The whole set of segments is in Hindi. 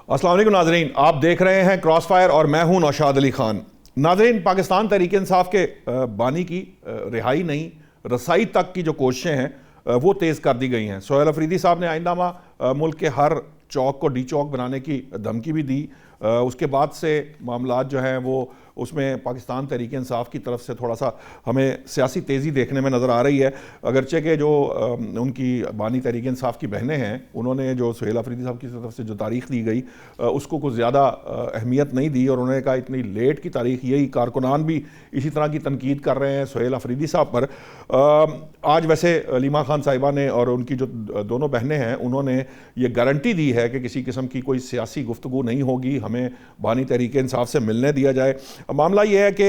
अस्सलाम वालेकुम नाजरीन, आप देख रहे हैं क्रॉस फायर और मैं हूं नौशाद अली खान। नाजरीन, पाकिस्तान तहरीक इंसाफ के बानी की रिहाई नहीं, रसाई तक की जो कोशिशें हैं वो तेज़ कर दी गई हैं। सोहेल अफरीदी साहब ने आइंदामा मुल्क के हर चौक को डी चौक बनाने की धमकी भी दी। उसके बाद से मामलात जो हैं वो उसमें पाकिस्तान तहरीक इंसाफ की तरफ से थोड़ा सा हमें सियासी तेज़ी देखने में नज़र आ रही है। अगरचे के जो उनकी बानी तहरीक इंसाफ की बहनें हैं, उन्होंने जो सोहेल अफरीदी साहब की तरफ से जो तारीख़ दी गई उसको कुछ ज़्यादा अहमियत नहीं दी और उन्होंने कहा इतनी लेट की तारीख़। यही कारकुनान भी इसी तरह की तनकीद कर रहे हैं सोहेल अफरीदी साहब पर। आज वैसे अलीमा खान साहिबा ने और उनकी जो दोनों बहनें हैं उन्होंने ये गारंटी दी है कि किसी किस्म की कोई सियासी गुफ्तगू नहीं होगी, हमें बानी तहरीक इंसाफ से मिलने दिया जाए। मामला ये है कि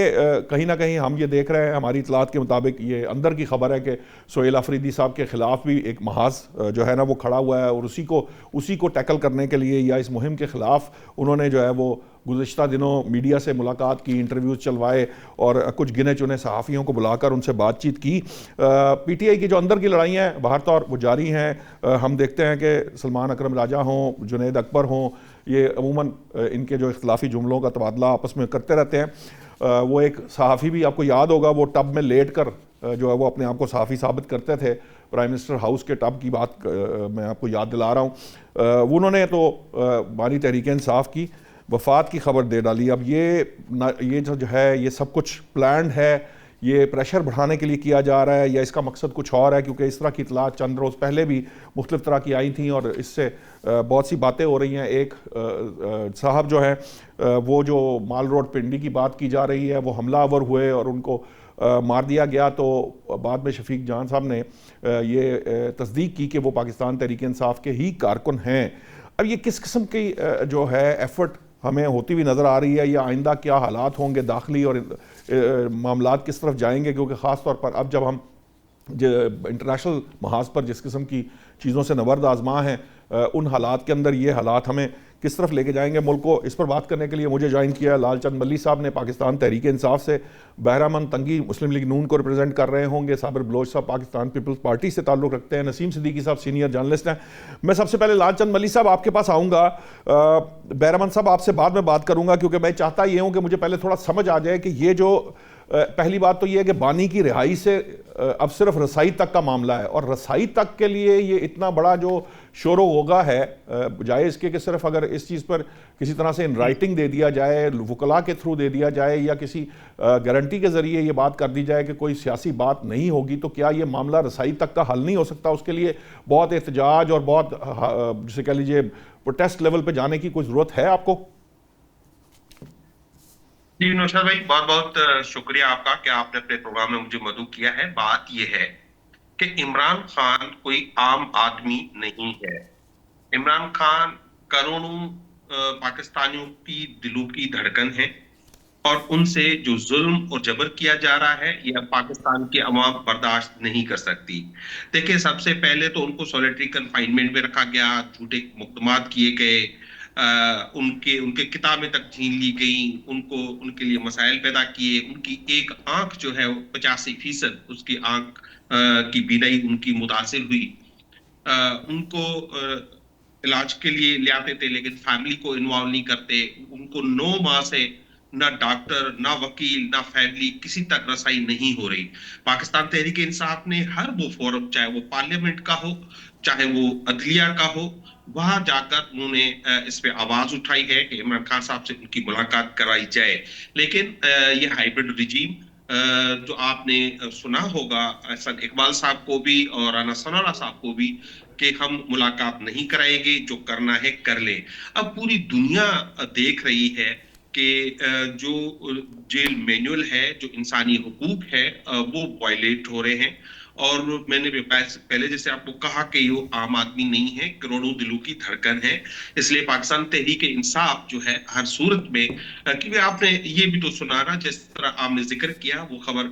कहीं ना कहीं हम ये देख रहे हैं, हमारी इतलात के मुताबिक ये अंदर की खबर है कि सोहेल अफरीदी साहब के ख़िलाफ़ भी एक महाज जो है ना वो खड़ा हुआ है और उसी को टैकल करने के लिए या इस मुहिम के ख़िलाफ़ उन्होंने जो है वो गुज़िश्ता दिनों मीडिया से मुलाकात की, इंटरव्यूज़ चलवाए और कुछ गिने चुने सहाफ़ियों को बुलाकर उनसे बातचीत की। PTI की जो अंदर की लड़ाइयाँ हैं बाहर तौर वो जारी हैं। हम देखते हैं कि सलमान अकरम राजा हों, जुनैद अकबर हों, ये अमूमन इनके जो इख्तिलाफ़ी जुमलों का तबादला आपस में करते रहते हैं। वो एक सहाफ़ी भी आपको याद होगा, वो टब में लेट कर जो है वो अपने आप को सहाफ़ी साबित करते थे। प्राइम मिनिस्टर हाउस के टब की बात मैं आपको याद दिला रहा हूँ। उन्होंने तो बानी तहरीक इंसाफ की वफ़ात की खबर दे डाली। अब ये जो है ये सब कुछ प्लान्ड है, ये प्रेशर बढ़ाने के लिए किया जा रहा है या इसका मकसद कुछ और है? क्योंकि इस तरह की इतलात चंद रोज़ पहले भी मुख्तलिफ तरह की आई थी और इससे बहुत सी बातें हो रही हैं। एक साहब जो है वो जो माल रोड पिंडी की बात की जा रही है, वो हमलावर हुए और उनको मार दिया गया, तो बाद में शफीक जान साहब ने ये तस्दीक की कि वो पाकिस्तान तहरीक इंसाफ के ही कारकुन हैं। अब ये किस किस्म की जो है एफर्ट हमें होती हुई नज़र आ रही है या आइंदा क्या हालात होंगे दाखिली और मामलात किस तरफ जाएंगे? क्योंकि ख़ास तौर पर अब जब हम इंटरनेशनल महाज पर जिस किस्म की चीज़ों से नवर्द आजमा हैं, उन हालात के अंदर ये हालात हमें किस तरफ लेके जाएंगे मुल्क को? इस पर बात करने के लिए मुझे ज्वाइन किया लालचंद मल्ली साहब ने, पाकिस्तान तहरीक इंसाफ से। बहरामन तंगी मुस्लिम लीग नून को रिप्रेजेंट कर रहे होंगे। साबिर बलोच साहब पाकिस्तान पीपल्स पार्टी से ताल्लुक़ रखते हैं। नसीम सिद्दीकी साहब सीनियर जर्नलिस्ट हैं। मैं सबसे पहले लालचंद मल्ली साहब आपके पास आऊँगा। बहरामन साहब आपसे बाद में बात करूँगा क्योंकि मैं चाहता ये हूँ कि मुझे पहले थोड़ा समझ आ जाए कि ये जो पहली बात तो ये है कि बानी की रिहाई से अब सिर्फ रसाई तक का मामला है और रसाई तक के लिए ये इतना बड़ा जो शोरो होगा है, बजाय इसके कि सिर्फ अगर इस चीज़ पर किसी तरह से इन राइटिंग दे दिया जाए, वकला के थ्रू दे दिया जाए या किसी गारंटी के ज़रिए ये बात कर दी जाए कि कोई सियासी बात नहीं होगी, तो क्या ये मामला रसाई तक का हल नहीं हो सकता? उसके लिए बहुत एहतजाज और बहुत जिसे कह लीजिए प्रोटेस्ट लेवल पर जाने की कोई ज़रूरत है आपको? जी नौशाद भाई, बहुत बहुत शुक्रिया आपका कि आपने अपने प्रोग्राम में मुझे मदऊ किया है। बात यह है कि इमरान खान कोई आम आदमी नहीं है। इमरान खान करोड़ों पाकिस्तानियों की दिलों की धड़कन है और उनसे जो जुल्म और जबर किया जा रहा है यह पाकिस्तान की अवाम बर्दाश्त नहीं कर सकती। देखिए, सबसे पहले तो उनको सॉलिटरी कन्फाइनमेंट में रखा गया, झूठे मुकदमात किए गए, उनके उनके किताबें तक छीन ली गई, उनको उनके लिए मसाइल पैदा किए। उनकी एक आंख जो है 85% उसकी आंख की बीनाई उनकी मुतासिर हुई। उनको इलाज के लिए ले आते थे लेकिन फैमिली को इन्वॉल्व नहीं करते। उनको 9 माह से ना डॉक्टर, ना वकील, ना फैमिली किसी तक रसाई नहीं हो रही। पाकिस्तान तहरीक इंसाफ ने हर वो फोरम, चाहे वो पार्लियामेंट का हो, चाहे वो अदलिया का हो, वहां जाकर उन्होंने इस पे आवाज उठाई है कि इमरान खान साहब से उनकी मुलाकात कराई जाए। लेकिन ये हाइब्रिड रिजीम जो आपने सुना होगा एहसन इकबाल साहब को भी और राना सनाउल्लाह साहब को भी कि हम मुलाकात नहीं कराएंगे, जो करना है कर ले। अब पूरी दुनिया देख रही है कि जो जेल मैनुअल है, जो इंसानी हुकूक है, वो वायलेट हो रहे हैं। और मैंने भी पहले जैसे आपको कहा कि ये आम आदमी नहीं है, करोड़ों दिलों की धड़कन है। इसलिए पाकिस्तान तहरीक इंसाफ जो है हर सूरत में, क्योंकि आपने ये भी तो सुना ना, जिस तरह आपने जिक्र किया, वो खबर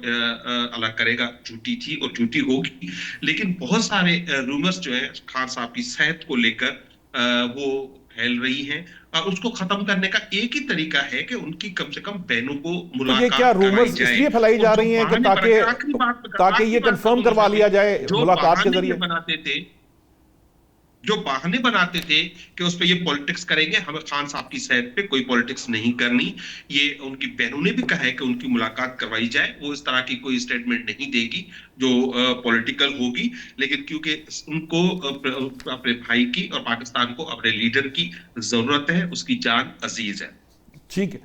अल्लाह करेगा झूठी थी और झूठी होगी, लेकिन बहुत सारे रूमर्स जो है खान साहब की सेहत को लेकर वो फैल रही हैं। और उसको खत्म करने का एक ही तरीका है कि उनकी कम से कम बहनों को तो ये क्या मुलाकात कराई रूमर्स जाए। इसलिए फैलाई जा रही हैं कि ताकि ये कंफर्म करवा लिया जाए जो मुलाकात के बहाने ये जरिए? बनाते थे, जो बहाने बनाते थे कि उस पे ये पॉलिटिक्स करेंगे, हमें खान साहब की सेहत पे कोई पॉलिटिक्स नहीं करनी। ये उनकी बहनों ने भी कहा है कि उनकी मुलाकात करवाई जाए, वो इस तरह की कोई स्टेटमेंट नहीं देगी जो पॉलिटिकल होगी। लेकिन क्योंकि उनको अपने भाई की और पाकिस्तान को अपने लीडर की जरूरत है, उसकी जान अजीज है। ठीक है।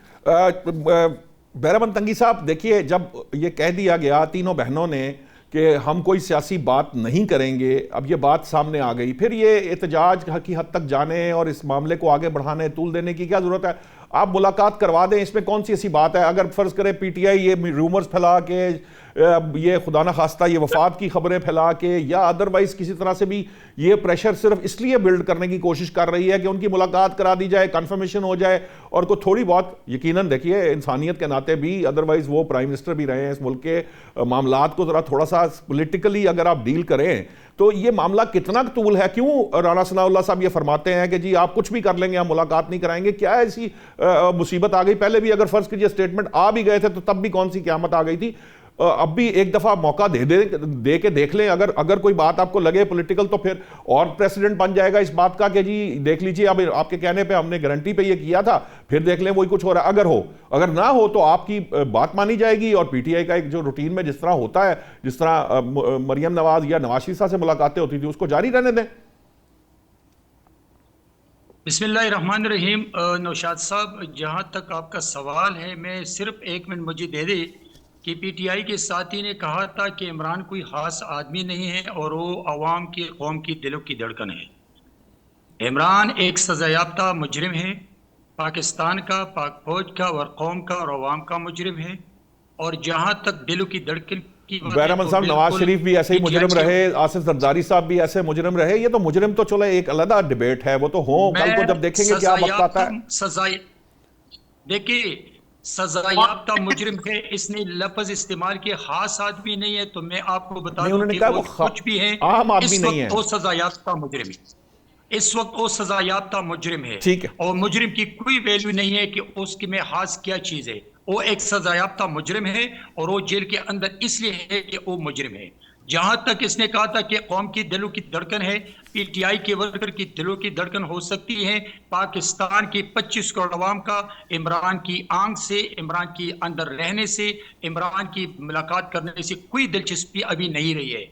बैरमन तंगी साहब, देखिए, जब ये कह दिया गया तीनों बहनों ने कि हम कोई सियासी बात नहीं करेंगे, अब ये बात सामने आ गई, फिर ये एहतजाज की हद तक जाने और इस मामले को आगे बढ़ाने, तूल देने की क्या जरूरत है? आप मुलाकात करवा दें, इसमें कौन सी ऐसी बात है? अगर फर्ज करें पीटीआई ये रूमर्स फैला के, ये खुदा न खास्ता ये वफात की खबरें फैला के, या अदरवाइज किसी तरह से भी ये प्रेशर सिर्फ इसलिए बिल्ड करने की कोशिश कर रही है कि उनकी मुलाकात करा दी जाए, कंफर्मेशन हो जाए, और कोई थोड़ी बहुत, यकीनन देखिए इंसानियत के नाते भी, अदरवाइज वो प्राइम मिनिस्टर भी रहे हैं इस मुल्क के, मामलात को थोड़ा सा पोलिटिकली अगर आप डील करें तो ये मामला कितना तूल है? क्यों राणा सनाउल्लाह साहब ये फरमाते हैं कि जी आप कुछ भी कर लेंगे, हम मुलाकात नहीं कराएंगे? क्या ऐसी मुसीबत आ गई? पहले भी अगर फर्ज कीजिए स्टेटमेंट आ भी गए थे तो तब भी कौन सी क़यामत आ गई थी? अब भी एक दफा मौका दे के देख लें। अगर कोई बात आपको लगे पॉलिटिकल, तो फिर और प्रेसिडेंट बन जाएगा इस बात का कि जी देख लीजिए, अब आपके कहने पे हमने गारंटी पे ये किया था, फिर देख लें वही कुछ हो रहा है। अगर ना हो तो आपकी बात मानी जाएगी, और पीटीआई का एक जो रूटीन में जिस तरह होता है, जिस तरह मरियम नवाज या नवाज शरीफ से मुलाकातें होती थी, उसको जारी रहने दें। बिस्मिल्लाहिर्रहमानिर्रहीम। नौशाद साहब, जहाँ तक आपका सवाल है, मैं सिर्फ एक मिनट मुझे दे दे कि पीटीआई के साथी ने कहा था कि इमरान कोई खास आदमी नहीं है और वो अवाम की, कौम की दिलों की धड़कन है। इमरान एक सजायाफ्ता मुजरिम है, पाकिस्तान का, पाक फौज का और कौम का और अवाम का मुजरिम है। और जहाँ तक दिलों की धड़कन की बात है, बैरमन तो साहब, नवाज शरीफ भी ऐसे ही मुजरिम PTI रहे, आसिफ जरदारी साहब भी ऐसे मुजरिम रहे। ये तो मुजरिम तो चलो एक अलग डिबेट है, वो तो हो, कल को जब देखेंगे क्या वक्त आता है। सजाई देखिए, सजायाफ्ता मुजरिम है, इसने लफ्ज इस्तेमाल किया, खास आदमी नहीं है। तो मैं आपको बता दूं कि वो कुछ भी है, आम आदमी इस नहीं है। वक्त वो सजायाफ्ता मुजरिम है, इस वक्त वो सजायाफ्ता मुजरिम है। ठीक है। और मुजरिम की कोई वैल्यू नहीं है कि उसकी में खास क्या चीज है। वो एक सजायाफ्ता मुजरिम है और वो जेल के अंदर इसलिए है कि वो मुजरिम है। जहां तक इसने कहा था कि कौम की दिलों की धड़कन है, पीटीआई के वर्कर की दिलों की धड़कन हो सकती है। पाकिस्तान की 25 करोड़ अवाम का इमरान की आंख से, इमरान की अंदर रहने से, इमरान की मुलाकात करने से कोई दिलचस्पी अभी नहीं रही है।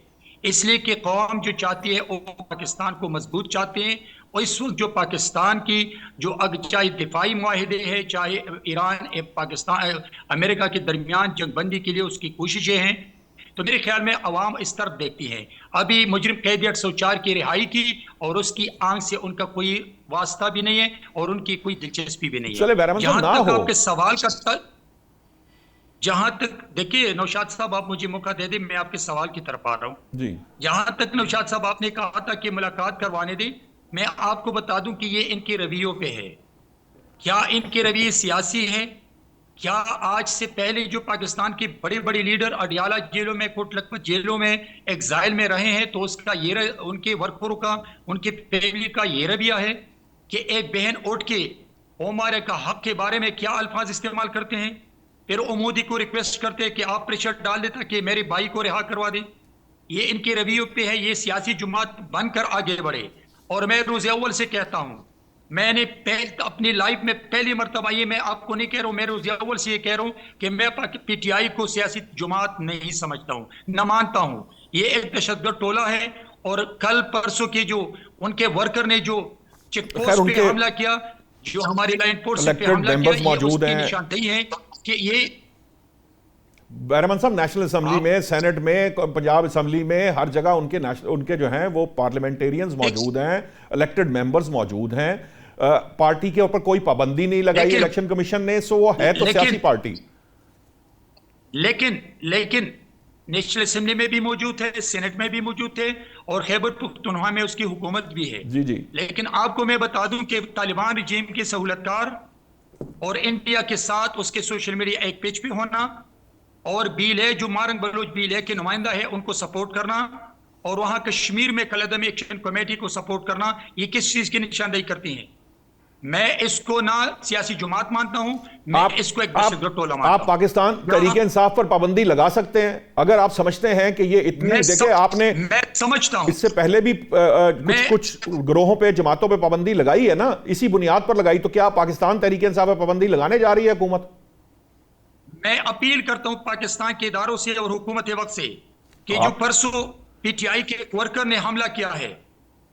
इसलिए कि कौम जो चाहती है वो पाकिस्तान को मजबूत चाहते हैं। और इस वक्त जो पाकिस्तान की जो चाहे दिफाई माहिदे हैं, चाहे ईरान पाकिस्तान अमेरिका के दरमियान जंगबंदी के लिए उसकी कोशिशें हैं, तो मेरे ख्याल में अवाम इस तरफ देखती है। अभी मुजरिम कैदी 804 की रिहाई की और उसकी आंख से उनका कोई वास्ता भी नहीं है और उनकी कोई दिलचस्पी भी नहीं है। जहां तक आपके सवाल का, जहां तक देखिए नौशाद साहब, आप मुझे मौका दे दें, मैं आपके सवाल की तरफ आ रहा हूं जी। जहां तक नौशाद साहब आपने कहा था कि मुलाकात करवाने दें, मैं आपको बता दूं कि ये इनके रवैयों पे है। क्या इनके रवैये सियासी हैं? क्या आज से पहले जो पाकिस्तान के बड़े बड़े लीडर अडियाला जेलों में, कोट लखपत जेलों में, एग्जाइल में रहे हैं, तो उसका ये उनके वर्करों का, उनके फैमिली का ये रवैया है कि एक बहन उठ के ओमारे का हक के बारे में क्या अल्फाज इस्तेमाल करते हैं, फिर वो मोदी को रिक्वेस्ट करते हैं कि आप प्रेशर डाल देता कि मेरे भाई को रिहा करवा दें। ये इनके रवैयों पे है। ये सियासी जुमात बनकर आगे बढ़े। और मैं रोज़ अव्वल से कहता हूं, मैंने अपनी लाइफ में पहली मरतबा, ये मैं आपको नहीं कह रहा हूं, मैं रोज़ अव्वल से ये कह रहा हूं कि मैं पीटीआई को सियासी जुमात नहीं समझता हूं, न मानता हूं। ये एक दहशतगर्द टोला है। और कल परसों के जो उनके वर्कर ने जो चेक पोस्ट पे हमला किया, जो हमारी लाइन फोर्स पे हमला किया, ये उसकी निशानदेही है कि ये बैरमन साहब, नेशनल असेंबली में, सेनेट में, पंजाब असेंबली में, हर जगह उनके जो हैं वो पार्लियामेंटेरियंस मौजूद हैं, इलेक्टेड मेंबर्स मौजूद हैं। पार्टी के ऊपर कोई पाबंदी नहीं लगाई इलेक्शन कमीशन ने, सो वो है तो सियासी पार्टी। लेकिन नेशनल असेंबली में भी मौजूद है, सेनेट में भी मौजूद थे, और खैबर पख्तूनख्वा में उसकी हुकूमत भी है। जी जी। लेकिन आपको मैं बता दूं कि तालिबान रिजीम के सहूलतकार और इंडिया के साथ उसके सोशल मीडिया एक पेज पे होना, और बिल है जो मारंग बलोच बिल है के नुमाइंदा है, उनको सपोर्ट करना, और वहां कश्मीर में कलदम एक्शन कमेटी को सपोर्ट करना, ये किस चीज की निशानदेही करती हैं? मैं इसको ना सियासी जमात मानता हूं, मैं इसको एक दहशतगर्द टोला मानता आप हूं। पाकिस्तान तहरीक इंसाफ पर पाबंदी लगा सकते हैं अगर आप समझते हैं कि ये इतनी, देखिए आपने मैं समझता हूं, इससे पहले भी कुछ ग्रोहों पे, जमातों पे पाबंदी लगाई है ना, इसी बुनियाद पर लगाई, तो क्या पाकिस्तान तहरीक इंसाफ पर पाबंदी लगाने जा रही है हुकूमत? मैं अपील करता हूं पाकिस्तान के इदारों से और हुकूमत वक्त से कि जो आप परसों पीटीआई के वर्कर ने हमला किया है,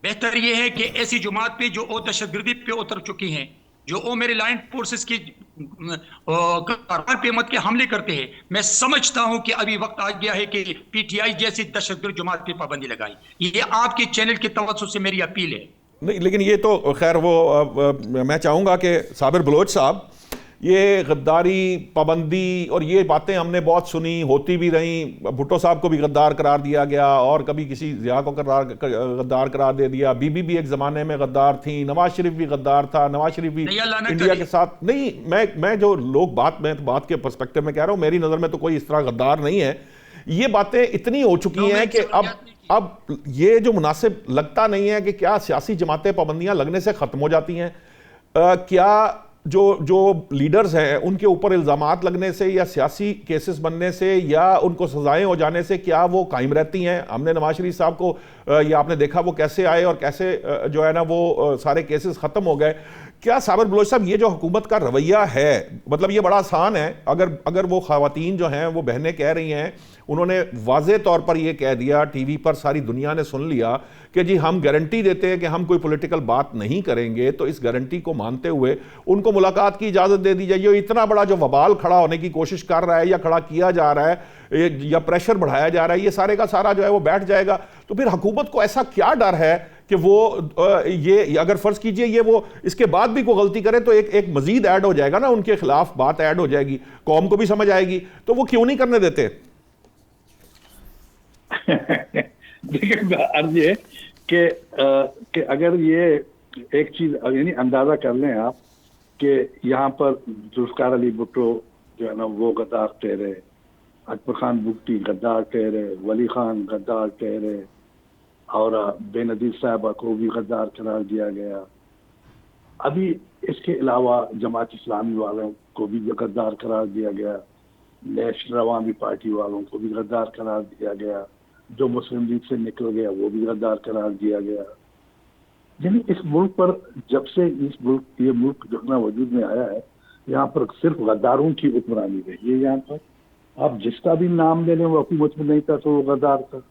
बेहतर यह है कि ऐसी जमात पे जो दहशतगर्दी पे उतर चुकी हैं, जो वो मेरे लाइन फोर्सेस की कारवां पे मत के हमले करते हैं, मैं समझता हूं कि अभी वक्त आ गया है कि पीटीआई जैसी दहशतगर्द जमात पे पाबंदी लगाई। ये आपके चैनल के तवज्जुह से मेरी अपील है। नहीं, लेकिन ये तो खैर वो मैं चाहूँगा कि साबिर बलोच साहब, ये गद्दारी, पाबंदी और ये बातें हमने बहुत सुनी, होती भी रहीं। भुट्टो साहब को भी गद्दार करार दिया गया और कभी किसी ज़िया को गद्दार करार दे दिया। बीबी भी एक ज़माने में गद्दार थी, नवाज शरीफ भी गद्दार था, नवाज शरीफ भी इंडिया के साथ नहीं। मैं जो लोग बात के पर्सपेक्टिव में कह रहा हूँ, मेरी नज़र में तो कोई इस तरह गद्दार नहीं है। ये बातें इतनी हो चुकी हैं कि अब ये जो मुनासिब लगता नहीं है कि क्या सियासी जमातें पाबंदियाँ लगने से ख़त्म हो जाती हैं, क्या जो लीडर्स हैं उनके ऊपर इल्ज़ामात लगने से या सियासी केसेस बनने से या उनको सजाएं हो जाने से क्या वो कायम रहती हैं? हमने नवाज शरीफ साहब को ये आपने देखा वो कैसे आए और कैसे जो है ना वो सारे केसेस ख़त्म हो गए। क्या साबिर बलोच साहब, ये जो हुकूमत का रवैया है, मतलब ये बड़ा आसान है, अगर वो ख़वातीन जो हैं वो बहनें कह रही हैं, उन्होंने वाज़े तौर पर ये कह दिया, टीवी पर सारी दुनिया ने सुन लिया कि जी हम गारंटी देते हैं कि हम कोई पॉलिटिकल बात नहीं करेंगे, तो इस गारंटी को मानते हुए उनको मुलाकात की इजाज़त दे दी जाए। ये इतना बड़ा जो वबाल खड़ा होने की कोशिश कर रहा है या खड़ा किया जा रहा है या प्रेशर बढ़ाया जा रहा है, ये सारे का सारा जो है वो बैठ जाएगा। तो फिर हुकूमत को ऐसा क्या डर है कि वो ये अगर फर्ज कीजिए ये वो इसके बाद भी कोई गलती करे तो एक मजीद ऐड हो जाएगा ना, उनके खिलाफ बात ऐड हो जाएगी, कौम को भी समझ आएगी, तो वो क्यों नहीं करने देते? देखिए, अर्ज ये कि अगर ये एक चीज यानी अंदाजा कर लें आप कि यहाँ पर जुल्फकार अली भुट्टो जो है ना वो गद्दार ठहरे, अकबर खान बुगटी गद्दार ठहरे, वली खान गद्दार ठहरे और बेनजीर साहबा को भी गद्दार करार दिया गया। अभी इसके अलावा जमात इस्लामी वालों को भी गद्दार करार दिया गया, नेशनल अवामी पार्टी वालों को भी गद्दार करार दिया गया, जो मुस्लिम लीग से निकल गया वो भी गद्दार करार दिया गया। यानी इस मुल्क पर जब से ये मुल्क जो है वजूद में आया है, यहाँ पर सिर्फ गद्दारों की हुक्मरानी रही है। यहाँ पर आप जिसका भी नाम ले लें वो हुकूमत में नहीं था तो वो गद्दार था,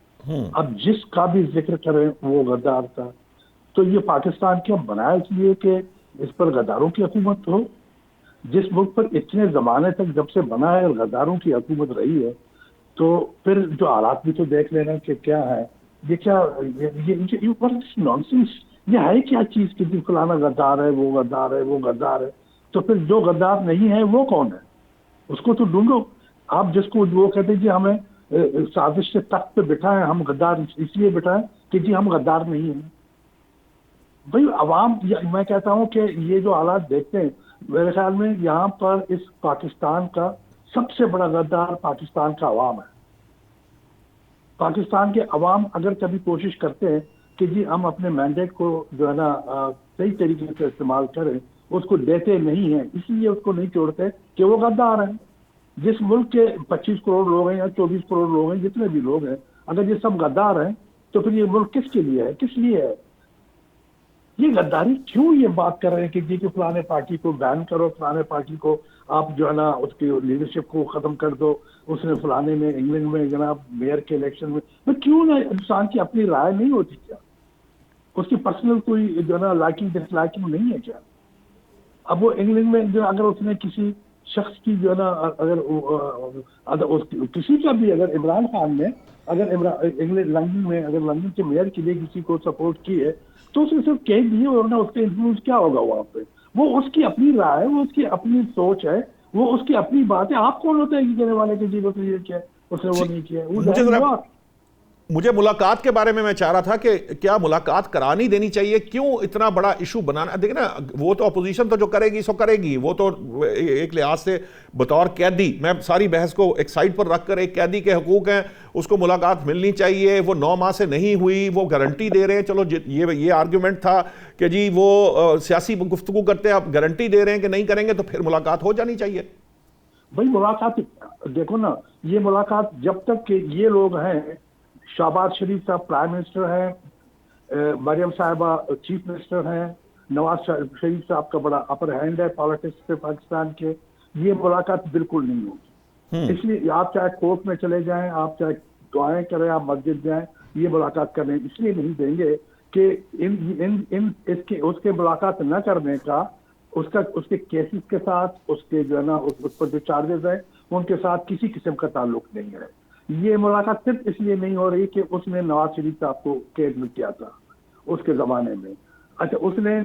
अब जिसका भी जिक्र करें वो गद्दार था। तो ये पाकिस्तान क्या बनाया इसलिए कि इस पर गद्दारों की हुकूमत हो? जिस मुल्क पर इतने ज़माने तक जब से बना है गद्दारों की हुकूमत रही है, तो फिर जो हालात भी तो देख लेना कि क्या है ये, क्या ये नॉनसेंस, ये है क्या चीज़ कि जी फलाना गद्दार है, वो गद्दार है, वो गद्दार है। तो फिर जो गद्दार नहीं है वो कौन है, उसको तो ढूंढो। आप जिसको वो कहते हैं जी हमें साजिश से तख्त पे बिठाएं, हम गद्दार इसलिए बिठाएं कि जी हम गद्दार नहीं हैं। भाई अवाम, मैं कहता हूं कि ये जो हालात देखते हैं, मेरे ख्याल में यहाँ पर इस पाकिस्तान का सबसे बड़ा गद्दार पाकिस्तान का अवाम है। पाकिस्तान के अवाम अगर कभी कोशिश करते हैं कि जी हम अपने मैंडेट को जो है ना सही तरीके से इस्तेमाल करें, उसको देते नहीं हैं, इसलिए उसको नहीं छोड़ते कि वो गद्दार हैं। जिस मुल्क के 25 करोड़ लोग हैं या 24 करोड़ लोग हैं, जितने भी लोग हैं, अगर ये सब गद्दार हैं तो फिर ये मुल्क किसके लिए है, किस लिए है? ये गद्दारी क्यों ये बात कर रहे हैं कि जी कि फलाने पार्टी को बैन करो, फलाने पार्टी को आप जो है ना उसकी लीडरशिप को खत्म कर दो, उसने फलाने में इंग्लैंड में जनाब मेयर के इलेक्शन में, तो क्यों ना इंसान की अपनी राय नहीं होती क्या? उसकी पर्सनल कोई जो है ना लाइकिंग डिसलाइकिंग नहीं है क्या? अब वो इंग्लैंड में जो अगर उसने किसी शख्स की जो है ना अगर किसी का भी अगर इमरान खान ने अगर इंग्लैंड लंदन में अगर लंदन के मेयर के लिए किसी को सपोर्ट की है तो उसे सिर्फ कह दिए वरना उसका इन्फ्लुएंस क्या होगा वहाँ पे? वो उसकी अपनी राय है, वो उसकी अपनी सोच है, वो उसकी अपनी बात है। आप कौन होते हैं कि कहने वाले कि जी उसने ये किया, उसने वो नहीं किया? मुझे मुलाकात के बारे में मैं चाह रहा था कि क्या मुलाकात करानी देनी चाहिए, क्यों इतना बड़ा इशू बनाना। देखिए ना, वो तो अपोजिशन तो जो करेगी सो करेगी, वो तो एक लिहाज से बतौर कैदी, मैं सारी बहस को एक साइड पर रखकर, एक कैदी के हकूक हैं, उसको मुलाकात मिलनी चाहिए। वो 9 माह से नहीं हुई, वो गारंटी दे रहे हैं, चलो ये आर्ग्यूमेंट था कि जी वो सियासी गुफ्तगू करते हैं, आप गारंटी दे रहे हैं कि नहीं करेंगे तो फिर मुलाकात हो जानी चाहिए। भाई मुलाकात देखो ना, ये मुलाकात जब तक कि ये लोग हैं, शहबाज शरीफ साहब प्राइम मिनिस्टर हैं, मरियम साहिबा चीफ मिनिस्टर हैं, नवाज शरीफ साहब का बड़ा अपर हैंड है पॉलिटिक्स पे पाकिस्तान के, ये मुलाकात बिल्कुल नहीं होगी। इसलिए आप चाहे कोर्ट में चले जाएं, आप चाहे दुआएं करें, आप मस्जिद जाएं, ये मुलाकात करने इसलिए नहीं देंगे कि इसके उसके मुलाकात न करने का उसके केसेस के साथ, उसके जो है ना उस पर जो चार्जेस हैं उनके साथ किसी किस्म का ताल्लुक नहीं है। ये मुलाकात सिर्फ इसलिए नहीं हो रही कि उसने नवाज शरीफ साहब को कैद में किया था उसके जमाने में। अच्छा, उसने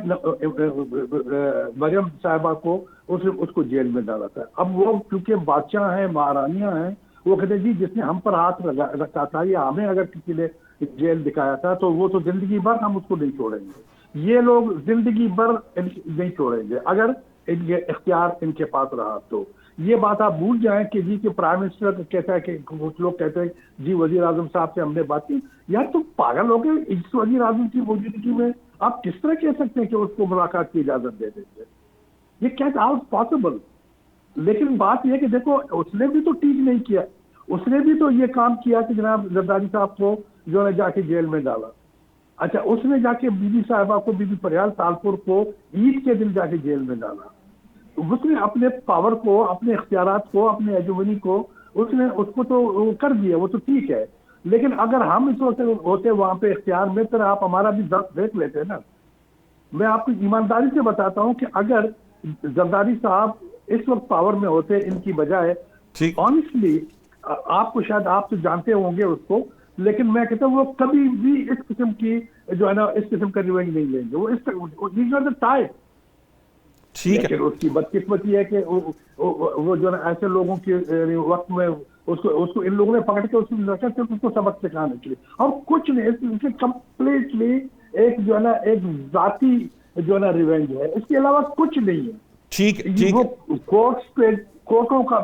मरियम साहिबा को उसको जेल में डाला था। अब वो क्योंकि बादशाह हैं, महारानियां हैं, वो कहते हैं जी जिसने हम पर हाथ रखा था या हमें अगर किसी ने जेल दिखाया था तो वो तो जिंदगी भर हम उसको नहीं छोड़ेंगे। ये लोग जिंदगी भर नहीं छोड़ेंगे अगर इनके इख्तियार इनके पास रहा तो। ये बात आप भूल जाएं कि जी के प्राइम मिनिस्टर कहता है कि कुछ लोग कहते हैं जी वजीर आजम साहब से हमने बात की। यार तुम पागल हो गए, इस वजीर आजम की मौजूदगी में आप किस तरह कह सकते हैं कि उसको मुलाकात की इजाजत दे देंगे? ये क्या हाउ पॉसिबल? लेकिन बात यह कि देखो उसने भी तो ठीक नहीं किया, उसने भी तो ये काम किया कि जनाब जरदारी साहब को जो है जाके जेल में डाला। अच्छा, उसने जाके बीबी साहिबा को, बीबी परयाल तालपुर को ईद के दिन जाके जेल में डाला। उसने अपने पावर को, अपने इख्तियारात को, अपने एजुमनी को उसने उसको तो कर दिया, वो तो ठीक है। लेकिन अगर हम इस वक्त होते वहां पे इख्तियार में तो आप हमारा भी दर्द देख लेते ना। मैं आपको ईमानदारी से बताता हूं कि अगर जरदारी साहब इस वक्त पावर में होते इनकी बजाय, ऑनेस्टली आपको शायद आप तो जानते होंगे उसको, लेकिन मैं कहता हूँ वो कभी भी इस किस्म की जो है ना इस किस्म का रिवेंज नहीं लेंगे। वो इस टाइप ठीक है। उसकी बदकिस्मती है कि वो जो है ऐसे लोगों के वक्त में उसको इन लोगों ने पकड़ के उसको सबक सिखाने के लिए और कुछ नहीं, कंप्लीटली एक जो है ना एक जाती जो है ना रिवेंज है, इसके अलावा कुछ नहीं है। ठीक वो कोर्ट्स पे कोर्टों का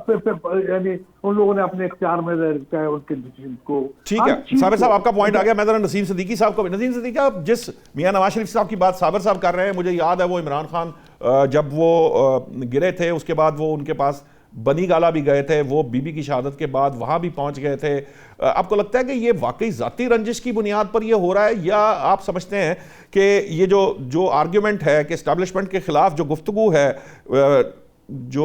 यानी उन लोगों ने अपने इख्तियार में रखा है उनके डिसीजन को। ठीक है साबिर साहब, आपका पॉइंट आ गया। मैं जरा नसीम सिद्दीकी साहब को, नसीम सिद्दीकी साहब जिस मियां नवाज शरीफ साहब की बात साबिर साहब कर रहे हैं, मुझे याद है वो इमरान खान जब वो गिरे थे उसके बाद वो उनके पास बनी गाला भी गए थे, वो बीबी की शहादत के बाद वहां भी पहुंच गए थे। आपको लगता है कि ये वाकई जाती रंजिश की बुनियाद पर ये हो रहा है, या आप समझते हैं कि ये जो आर्ग्यूमेंट है कि एस्टैब्लिशमेंट के खिलाफ जो गुफ्तगू है जो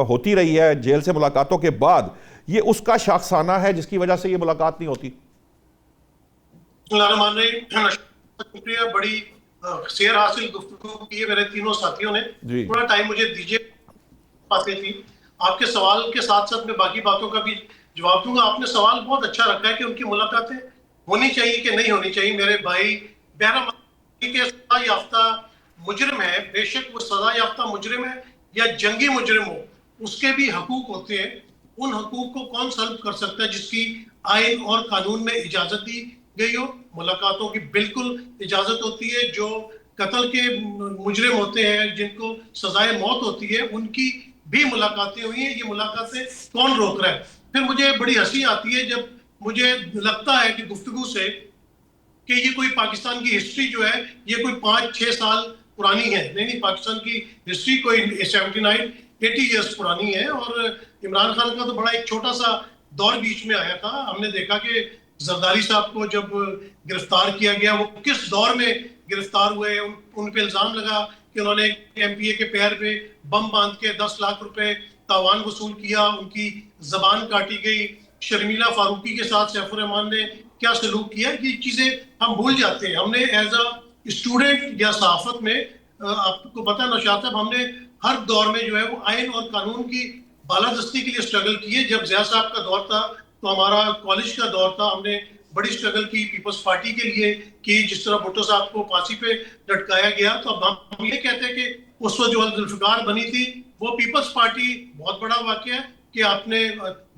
होती रही है जेल से मुलाकातों के बाद, ये उसका शाखसाना है जिसकी वजह से ये मुलाकात नहीं होती? शुक्रिया, बड़ी शेर हासिल गुफ्तगू की है मेरे तीनों साथियों ने। थोड़ा टाइम मुझे दीजिए, बातें थी आपके सवाल के साथ साथ मैं बाकी बातों का भी जवाब दूंगा। आपने सवाल बहुत अच्छा रखा है कि उनकी मुलाकातें होनी चाहिए कि नहीं होनी चाहिए। मेरे भाई बहरा के सजा याफ्ता मुजरिम है, बेशक वो सजा याफ्ता मुजरिम है या जंगी मुजरिम हो, उसके भी हकूक होते हैं। उन हकूक को कौन सल्ब कर सकता है जिसकी आइन और कानून में इजाजत दी गई हो? मुलाकातों की बिल्कुल इजाजत होती है। जो कत्ल के मुजरिम होते हैं, जिनको सजाए मौत होती है, उनकी भी मुलाकातें हुई हैं। ये मुलाकातें कौन रोक रहा है? फिर मुझे बड़ी हंसी आती है जब मुझे लगता है कि गुफ्तगू से कि ये कोई पाकिस्तान की हिस्ट्री जो है ये कोई 5-6 साल पुरानी है। नहीं, पाकिस्तान की हिस्ट्री कोई 79-80 ईयर्स पुरानी है। और इमरान खान का तो बड़ा एक छोटा सा दौर बीच में आया था। हमने देखा कि जरदारी साहब को जब गिरफ्तार किया गया, वो किस दौर में गिरफ्तार हुए। उन पे इल्जाम लगा कि उन्होंने MPA के पैर पे बम बांध के 10 लाख रुपए तावान वसूल किया, उनकी जबान काटी गई। शर्मिला फारूकी के साथ सैफुर रहमान ने क्या सलूक किया, ये चीजें हम भूल जाते हैं। हमने एज अ स्टूडेंट या सहाफत में, आपको पता है नौशाद साहब, हमने हर दौर में जो है वो आइन और कानून की बालादस्ती के लिए स्ट्रगल की है। जब ज़िया साहब का दौर था तो हमारा कॉलेज का दौर था, हमने बड़ी स्ट्रगल की पीपल्स पार्टी के लिए कि जिस तरह भुट्टो साहब को फांसी पे लटकाया गया। तो अब हम ये कहते हैं कि उस वक्त जो जुल्फिकार बनी थी वो पीपल्स पार्टी बहुत बड़ा वाकया है कि आपने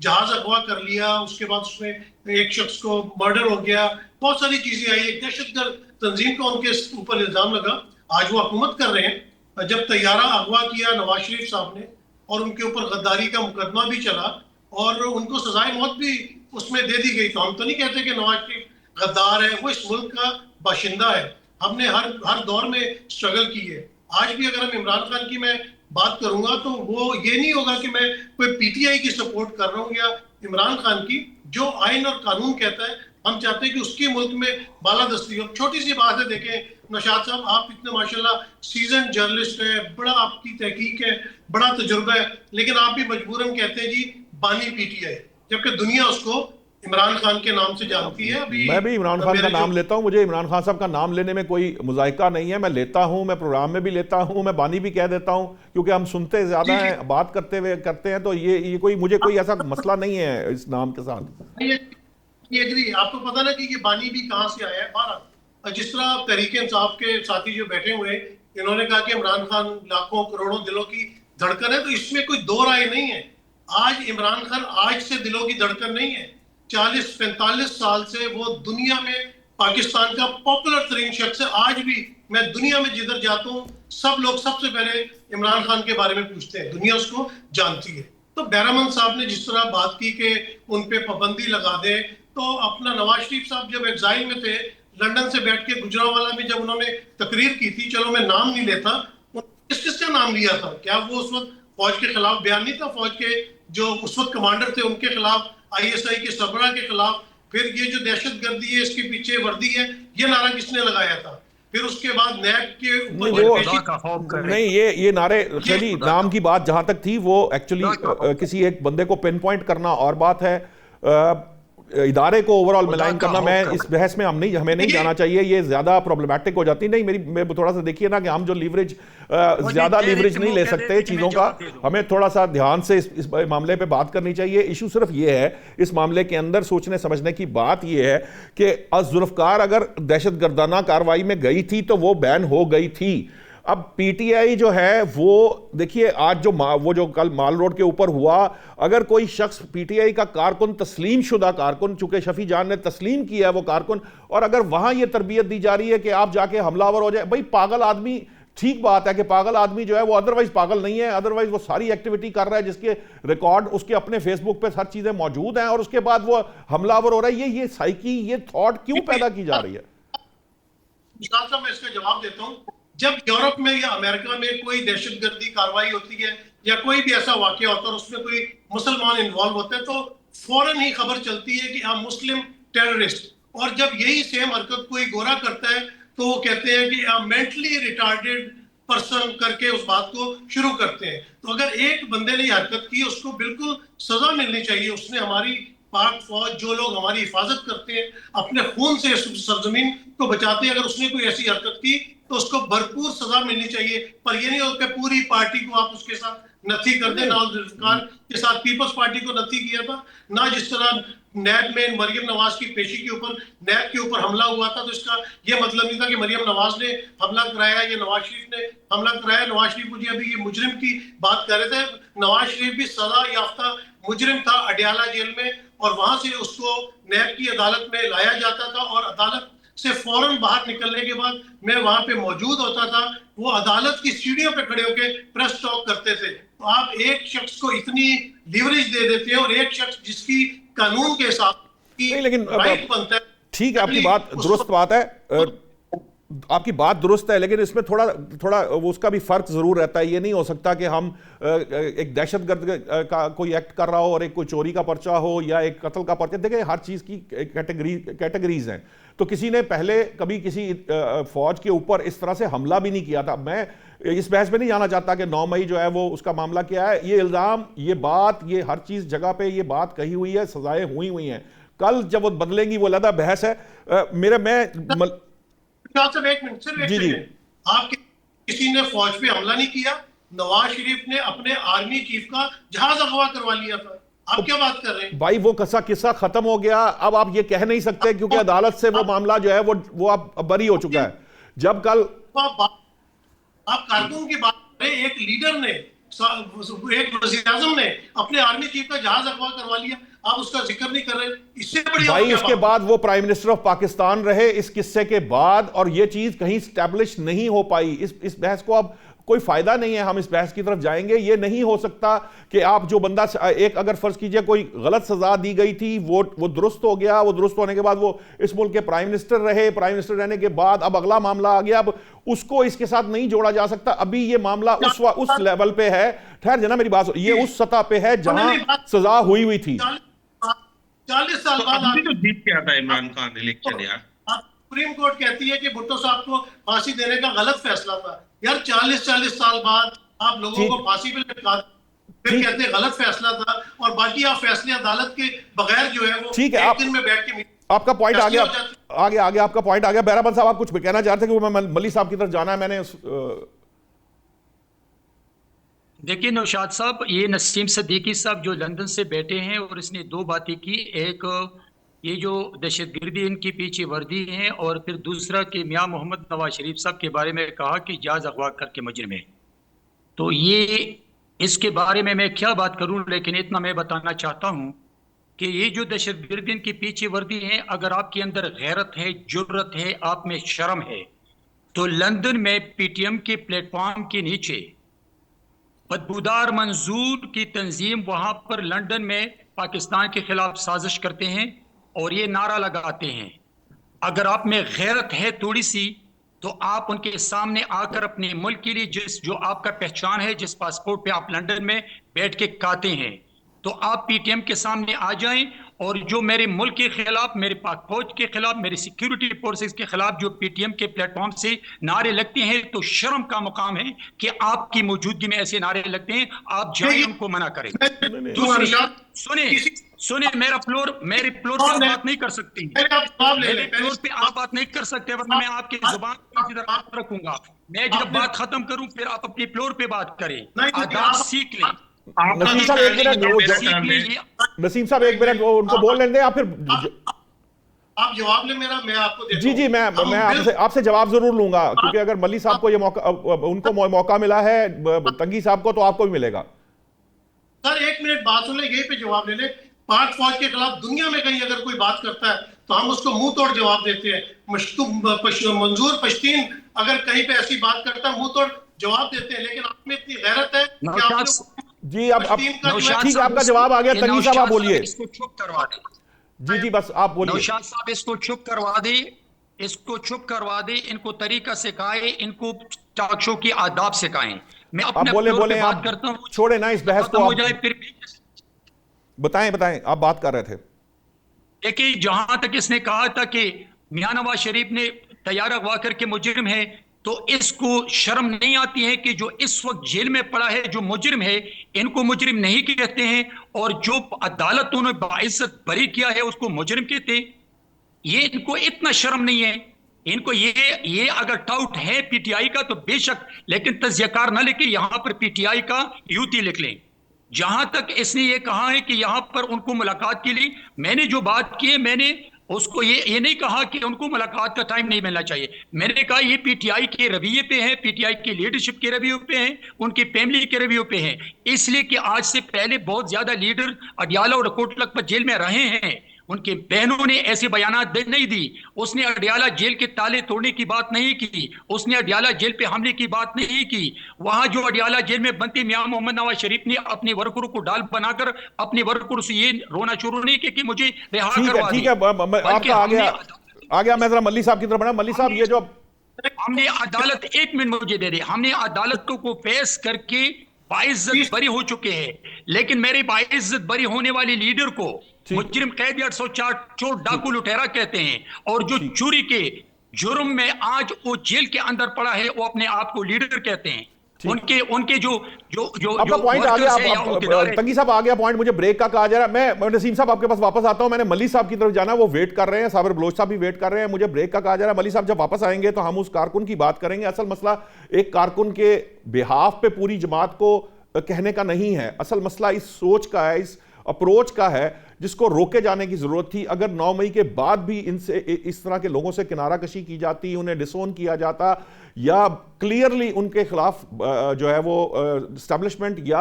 जहाज अगवा कर लिया, उसके बाद उसमें एक शख्स को मर्डर हो गया, बहुत सारी चीजें आई, एक दहशतगर्द तंजीम का उनके ऊपर इल्जाम लगा। आज वो हुकूमत कर रहे हैं। जब तैयारा अगवा किया नवाज शरीफ साहब ने और उनके ऊपर गद्दारी का मुकदमा भी चला और उनको सजाए मौत भी उसमें दे दी गई। तो हम तो नहीं कहते कि नवाज शरीफ गद्दार है, वो इस मुल्क का बाशिंदा है। हमने हर दौर में स्ट्रगल की है। आज भी अगर हम इमरान खान की मैं बात करूंगा तो वो ये नहीं होगा कि मैं कोई पीटीआई की सपोर्ट कर रहा हूं या इमरान खान की। जो आइन और कानून कहता है हम चाहते हैं कि उसके मुल्क में बालादस्ती हो। छोटी सी बात है, देखें नौशाद साहब, आप इतने माशाल्लाह सीजन जर्नलिस्ट है, बड़ा आपकी तहकीक है, बड़ा तजुर्बा है, लेकिन आप भी मजबूरन कहते हैं जी बानी पीटीआई, जबकि दुनिया उसको इमरान खान के नाम से जानती है। अभी मैं भी इमरान खान का नाम लेता हूं, मुझे इमरान खान साहब का नाम लेने में कोई मुजायका नहीं है। मैं लेता हूं, मैं प्रोग्राम में भी लेता हूं, मैं बानी भी कह देता हूं, क्योंकि हम सुनते ज्यादा हैं, बात करते हैं, तो ये कोई मुझे कोई ऐसा मसला नहीं है इस नाम के साथ। ये एग्री। आपको पता ना कि ये बानी भी कहां से आया है। बारह जिस तरह तहरीक इंसाफ के साथी जो बैठे हुए हैं, इन्होंने कहा कि इमरान खान लाखों करोड़ों दिलों की धड़कन है, तो इसमें कोई दो राय नहीं है। आज इमरान खान आज से दिलों की धड़कन नहीं है, 40-45 साल से वो दुनिया में पाकिस्तान का पॉपुलर तरीन शख्स है। आज भी मैं दुनिया में जिधर जाता हूँ सब लोग सबसे पहले इमरान खान के बारे में पूछते हैं, दुनिया उसको जानती है। तो बैरामन साहब ने जिस तरह बात की कि उन पे पाबंदी लगा दे, तो अपना नवाज शरीफ साहब जब एग्जाइल में थे लंदन से बैठ के गुजरांवाला में जब उन्होंने तकरीर की थी, चलो मैं नाम नहीं लेता, किसका नाम लिया था? क्या वो उस वक्त फौज के खिलाफ बयान नहीं था? फौज के जो उस वक्त कमांडर थे उनके खिलाफ, आईएसआई के सरबराह के खिलाफ। फिर ये जो दहशतगर्दी है, इसके पीछे वर्दी है, ये नारा किसने लगाया था? फिर उसके बाद नैब के ऊपर नहीं, ये नारे चली नाम की बात जहां तक थी, वो एक्चुअली किसी एक बंदे को पिन पॉइंट करना और बात है, इदारे को ओवरऑल मिलान करना। मैं इस बहस में हमें नहीं जाना चाहिए, ये ज्यादा प्रॉब्लमेटिक हो जाती। नहीं, मैं थोड़ा सा देखिए ना कि हम जो लीवरेज ज्यादा लीवरेज नहीं ले सकते चीजों का, हमें थोड़ा सा ध्यान से इस मामले पे बात करनी चाहिए। इशू सिर्फ ये है, इस मामले के अंदर सोचने समझने की बात ये है कि जुल्फकार अगर दहशतगर्दाना कार्रवाई में गई थी तो वो बैन हो गई थी। अब पीटीआई जो है वो देखिए, आज वो जो कल माल रोड के ऊपर हुआ, अगर कोई शख्स पीटीआई का कारकुन, तस्लीम शुदा कारकुन, चूंकि शफी जान ने तस्लीम किया है वो कारकुन, और अगर वहां ये तरबियत दी जा रही है कि आप जाके हमलावर हो जाए, भाई पागल आदमी, ठीक बात है कि पागल आदमी जो है वो अदरवाइज पागल नहीं है, अदरवाइज वो सारी एक्टिविटी कर रहा है जिसके रिकॉर्ड उसके अपने फेसबुक पे हर चीजें मौजूद हैं, और उसके बाद वो हमलावर हो रहा है। ये साइकी, ये थॉट क्यों पैदा की जा रही है? मैं इसका जवाब देता हूं। जब यूरोप में या अमेरिका में कोई दहशतगर्दी कार्रवाई होती है या कोई भी ऐसा वाकया होता है और उसमें कोई मुसलमान इन्वॉल्व होते हैं, तो फौरन ही खबर चलती है कि हम मुस्लिम टेररिस्ट। और जब यही सेम हरकत कोई गोरा करता है तो वो कहते हैं कि मेंटली रिटार्डेड पर्सन करके उस बात को शुरू करते हैं। तो अगर एक बंदे ने हरकत की, उसको बिल्कुल सजा मिलनी चाहिए। उसने हमारी पाक फौज, जो लोग हमारी हिफाजत करते हैं, अपने खून से सरजमीन को बचाते हैं, अगर उसने कोई ऐसी हरकत की तो उसको भरपूर सजा मिलनी चाहिए। पर ये नहीं होता पूरी पार्टी को आप उसके साथ नथी कर दे। ना जुल्फकार के साथ पीपल्स पार्टी को नथी किया था, ना जिस तरह नैब में मरियम नवाज की पेशी के ऊपर नैब के ऊपर हमला हुआ था, तो इसका यह मतलब नहीं था कि मरियम नवाज ने हमला कराया या नवाज शरीफ ने हमला कराया। नवाज शरीफ, मुझे अभी ये मुजरिम की बात कर रहे थे, नवाज शरीफ भी सजा याफ्ता मुजरिम था अडयाला जेल में, और वहां से उसको नैब की अदालत में लाया जाता था, और अदालत से फौरन बाहर निकलने के बाद मैं वहां पे मौजूद होता था। वो अदालत की सीढ़ियों पे खड़े होकर प्रेस टॉक करते थे। तो आप एक शख्स को इतनी लीवरेज दे देते हैं, और एक शख्स जिसकी कानून के हिसाब की लेकिन राइट बनता है। ठीक है, आपकी बात दुरुस्त बात है, आपकी बात दुरुस्त है, लेकिन इसमें थोड़ा उसका भी फर्क जरूर रहता है। ये नहीं हो सकता कि हम एक दहशतगर्द का कोई एक्ट कर रहा हो और एक कोई चोरी का पर्चा हो या एक कत्ल का पर्चा। देखिए, हर चीज की कैटेगरीज हैं। तो किसी ने पहले कभी किसी फौज के ऊपर इस तरह से हमला भी नहीं किया था। मैं इस बहस में नहीं जाना चाहता कि 9 मई जो है वो उसका मामला क्या है। ये इल्जाम, ये बात, ये हर चीज जगह पे ये बात कही हुई है, सजाएं हुई हैं। कल जब वो बदलेंगी वो अलग बहस है। एक मिनट, आप किसी ने फौज पे हमला नहीं किया, नवाज शरीफ ने अपने आर्मी चीफ का जहाज अगवा करवा लिया था। आप क्या बात कर रहे हैं भाई? वो किस्सा खत्म हो गया। अब आप ये कह नहीं सकते क्योंकि अदालत से वो मामला जो है वो अब बरी हो चुका है। जब कल आप कारकुन की बात करें, एक लीडर ने एक वज़ीर-ए-आज़म ने अपने आर्मी चीफ का जहाज अगवा करवा लिया, आप उसका जिक्र नहीं कर रहे। इससे बड़ी भाई इसके बाद वो प्राइम मिनिस्टर ऑफ पाकिस्तान रहे इस किस्से के बाद, और ये चीज कहीं स्टैब्लिश नहीं हो पाई। इस बहस को अब कोई फायदा नहीं है, हम इस बहस की तरफ जाएंगे। ये नहीं हो सकता कि आप जो बंदा एक, अगर फर्ज कीजिए कोई गलत सजा दी गई थी, वो दुरुस्त हो गया, वो दुरुस्त होने के बाद वो इस मुल्क के प्राइम मिनिस्टर रहे, प्राइम मिनिस्टर रहने के बाद अब अगला मामला आ गया, अब उसको इसके साथ नहीं जोड़ा जा सकता। अभी ये मामला उस लेवल पे है, ठहर जाना मेरी बात, ये उस सतह पे है जहां सजा हुई थी। 40 साल बाद तो जीत के आता है इमरान खान इलेक्शन यार। सुप्रीम कोर्ट कहती है कि भुट्टो साहब को फांसी देने का गलत फैसला था। यार 40 साल बाद आप लोगों को फांसी पे लटका, फिर कहते हैं गलत फैसला था, और बाकी आप फैसले अदालत के बगैर जो है वो ठीक है, एक दिन में बैठ के आपका पॉइंट आ गया, आगे आपका पॉइंट आ गया। बैराबंद साहब आप कुछ कहना चाहते थे कि मैं मल्ली साहब की तरफ जाना है। मैंने देखिए नौशाद साहब, ये नसीम सिद्दीकी साहब जो लंदन से बैठे हैं और इसने दो बातें की, एक ये जो दहशतगर्दी इनकी पीछे वर्दी है, और फिर दूसरा कि मियां मोहम्मद नवाज शरीफ साहब के बारे में कहा कि जहाज अगवा करके मुजरिम है। तो ये इसके बारे में मैं क्या बात करूं, लेकिन इतना मैं बताना चाहता हूं कि ये जो दहशतगर्दी इनकी पीछे वर्दी है, अगर आपके अंदर गैरत है, जुर्रत है, आप में शर्म है, तो लंदन में पीटीएम के प्लेटफॉर्म के नीचे बदबूदार मंजूर की तंजीम वहां पर लंदन में पाकिस्तान के खिलाफ साजिश करते हैं और ये नारा लगाते हैं। अगर आप में गैरत है थोड़ी सी, तो आप उनके सामने आकर अपने मुल्क के लिए जो आपका पहचान है, जिस पासपोर्ट पे आप लंदन में बैठ के काते हैं, तो आप पीटीएम के सामने आ जाएं, और जो मेरे मुल्क के खिलाफ, मेरे पाक फौज के खिलाफ, मेरे सिक्योरिटी फोर्सेस के खिलाफ जो पीटीएम के प्लेटफॉर्म से नारे लगते हैं, तो शर्म का मुकाम है कि आपकी मौजूदगी में ऐसे नारे लगते हैं, आप जाएं उनको मना करें। दूसरी सुने मेरे फ्लोर पे आप बात नहीं कर सकती, मेरे फ्लोर पे आप बात नहीं कर सकते, वरना मैं आपकी जुबान रखूंगा। मैं जब बात खत्म करूं फिर आप अपनी फ्लोर पे बात करें, आदाब सीख लें। नसीम साहब एक मिनट उनको बोल लेने दें, आप फिर आप जवाब ले मेरा, मैं आपको देता जी मैं आपसे जवाब जरूर लूंगा, क्योंकि अगर मल्ली साहब को ये मौका, उनको मौका मिला है, तंगी साहब को, तो आपको भी मिलेगा। सर एक मिनट बात सुन ले, यही पे जवाब ले ले। पाक फौज के खिलाफ दुनिया में कहीं अगर कोई बात करता है तो हम उसको मुंह तोड़ जवाब देते हैं। मंजूर पश्तीन अगर कहीं पे ऐसी बात करता है, मुंह तोड़ जवाब देते हैं, लेकिन आप में इतनी गैरत है कि आप जी अब ठीक है, आपका जवाब आ गया। तंगी साहब आप बोलिए। इसको चुप करवा दे जी बस आप बोलिए। नौशाद साहब इसको चुप करवा दे, इसको चुप करवा दे, इनको तरीका सिखाए, इनको टॉक शो की आदाब सिखाएं। मैं अपने बोले बात करता हूं, छोड़े ना इस बहस को, हो जाए फिर बताएं आप बात कर रहे थे। देखिए जहां तक इसने कहा था कि मियां नवाज शरीफ ने तैयार अगवा करके मुजरिम है, तो इसको शर्म नहीं आती है कि जो इस वक्त जेल में पड़ा है, जो मुजरिम है, इनको मुजरिम नहीं कहते हैं, और जो अदालतों ने बाइज्जत बरी किया है उसको मुजरिम कहते हैं। ये इनको इतना शर्म नहीं है। इनको ये अगर टाउट है पीटीआई का तो बेशक, लेकिन तज्जियाकार ना लेके यहां पर पीटीआई का यूती लिख लें। जहां तक इसने ये कहा है कि यहां पर उनको मुलाकात के लिए, मैंने जो बात की है, मैंने उसको ये नहीं कहा कि उनको मुलाकात का टाइम नहीं मिलना चाहिए। मैंने कहा ये पीटीआई के रवैये पे है, पीटीआई की लीडरशिप के रवैये पे हैं, उनकी फैमिली के रवैये पे हैं। इसलिए कि आज से पहले बहुत ज्यादा लीडर अडियाला और कोट लखपत जेल में रहे हैं, उनके बहनों ने ऐसे बयानात नहीं दी। उसने अडियाला जेल के ताले तोड़ने की बात नहीं की, उसने अडियाला जेल पे हमले की बात नहीं की। वहां जो अडियाला जेल में बनते मियां मोहम्मद नवाज शरीफ ने अपने वर्करों को डाल बनाकर अपने वर्करों से ये रोना शुरू नहीं किया कि मुझे रिहा करवा ठीक है, आपका आ गया। मैं जरा मल्ली साहब की तरफ बढ़ा। मल्ली साहब, ये जो हमने अदालत, एक मिनट मुझे दे दे, हमने अदालतों को पेश करके बाइज्जत बरी हो चुके हैं, लेकिन मेरे बाइज्जत बरी होने वाले लीडर को मुजरिम कैदी 804 चोर डाकू लुटेरा कहते हैं, और जो चोरी के जुर्म में आज वो जेल के अंदर पड़ा है वो अपने आप को लीडर कहते हैं। उनके जो आपका पॉइंट आ गया। तंगी साहब आ गया पॉइंट, मुझे ब्रेक का कहा जा रहा है। मैं नसीम साहब आपके पास वापस आता हूं। मैंने मल्ली साहब की तरफ जाना, वो वेट कर रहे हैं, साबिर बलोच साहब भी वेट कर रहे हैं, मुझे ब्रेक का कहा जा रहा है। मल्ली साहब जब वापस आएंगे तो हम उस कारकुन की बात करेंगे। असल मसला एक कारकुन के बिहाफ पे पूरी जमात को कहने का नहीं है, असल मसला इस सोच का है, इस अप्रोच का है। जिसको रोके जाने की जरूरत थी। अगर 9 मई के बाद भी इनसे इस तरह के लोगों से किनारा कशी की जाती, उन्हें डिसोन किया जाता, या क्लियरली उनके खिलाफ जो है वो एस्टेब्लिशमेंट या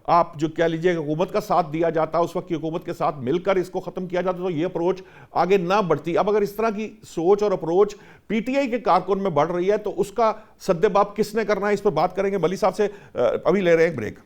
आप जो कह लीजिए हुकूमत का साथ दिया जाता, उस वक्त की हुकूमत के साथ मिलकर इसको खत्म किया जाता, तो ये अप्रोच आगे ना बढ़ती। अब अगर इस तरह की सोच और अप्रोच पीटीआई के कारकुन में बढ़ रही है तो उसका सद्देबाब किसने करना है, इस पर बात करेंगे। वली साहब से अभी ले रहे हैं एक ब्रेक।